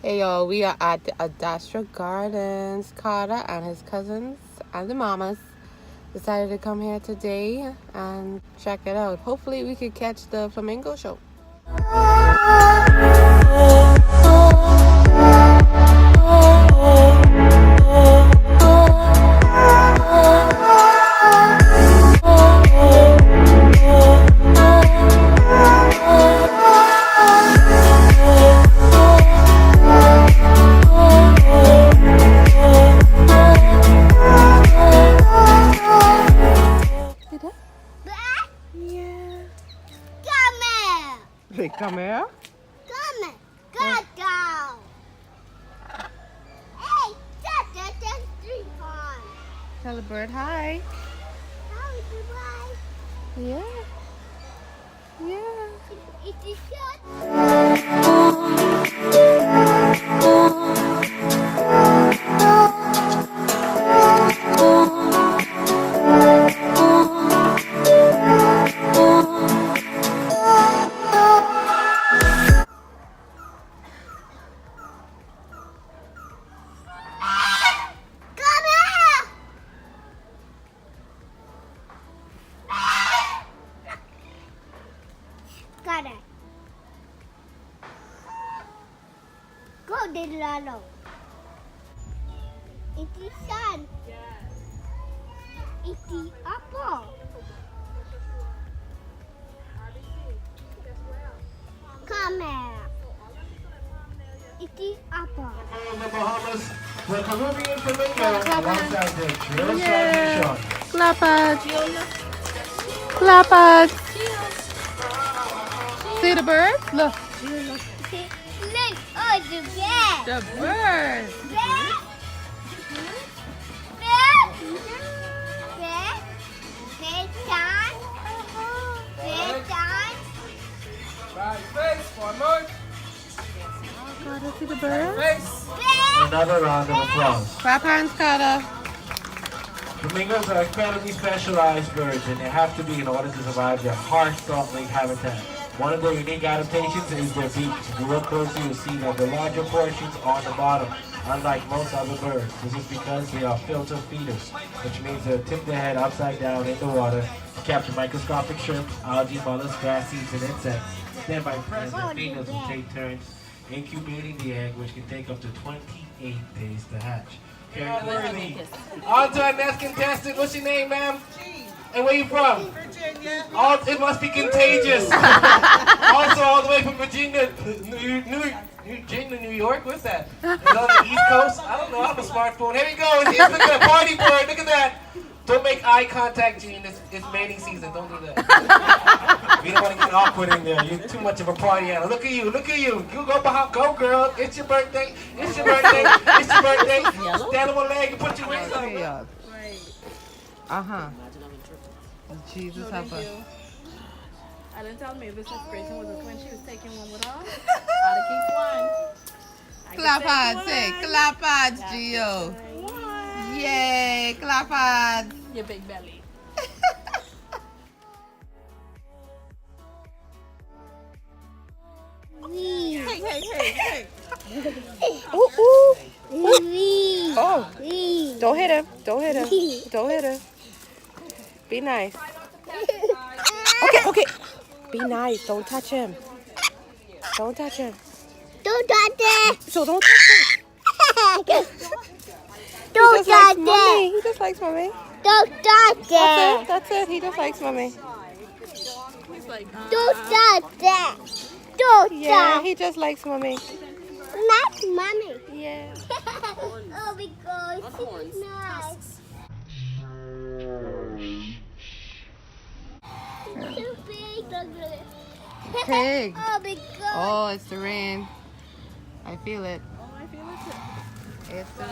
Hey y'all, we are at the Ardastra Gardens. Karter and his cousins and the mamas decided to come here today and check it out. Hopefully we could catch the flamingo show. Come here. Come here. Go down. Hey, that's 3 times. Tell the bird hi. Hi, goodbye. Yeah. Yeah. Is it shut? Got it. Go, Delano. It is sun. It is apple. Come here. It is apple. In the Bahamas, the Peruvian flamingo alongside the drill Yeah. Clappers. Clappers. See the bird? Look. Look, oh, the bear. The bird. Bear. Bear. Bear. Bear time. Bear time. Right face, one more. Karter, see the bird? Face. Bear. Another round of applause. Clap hands, Karter. Flamingos are incredibly specialized birds, and they have to be in order to survive their harsh salt lake habitat. One of their unique adaptations is their beak. If you look closely, you'll see that the larger portions are on the bottom, unlike most other birds. This is because they are filter feeders, which means they'll tip their head upside down in the water to capture microscopic shrimp, algae, mollusks, grass seeds, and insects. Then by pressing the females will take turns incubating the egg, which can take up to 28 days to hatch. Very worthy. On to our next contestant. What's your name, ma'am? And where you from? Virginia. Oh, it must be contagious. Also, all the way from Virginia, New York. What's that? Is it on the East Coast? I don't know. I have a smartphone. Here we go. Here's look at that party boy. Look at that. Don't make eye contact, Gene. It's mating season. Don't do that. We don't want to get awkward in there. You're too much of a party animal. Look at you. Look at you. You go behind. Go, girl. It's your birthday. It's your birthday. It's your birthday. Stand on one leg and put your wings up. Uh-huh. Jesus help us. I didn't tell me this inspiration was when she was taking one with her. I'd keep one. Clap hands, say. Clap hands, Gio. Yay, clap hands. Your big belly. Hey. Ooh, ooh. Wee. Oh, Wee. don't hit him. Don't hit him. Don't hit him. Be nice. Okay. Be nice. Don't touch him. Don't touch him. Don't touch it. So don't touch him. Don't touch it. He just likes mommy. Don't touch it. That's it. He just likes mommy. He's like, Don't touch it. Don't Yeah, touch. he just likes mommy. Not mommy. Yeah. Oh, because it's nice. It's too big, ugly. Pig. Oh, because. Oh, it's the rain. I feel it. oh, I feel it It's the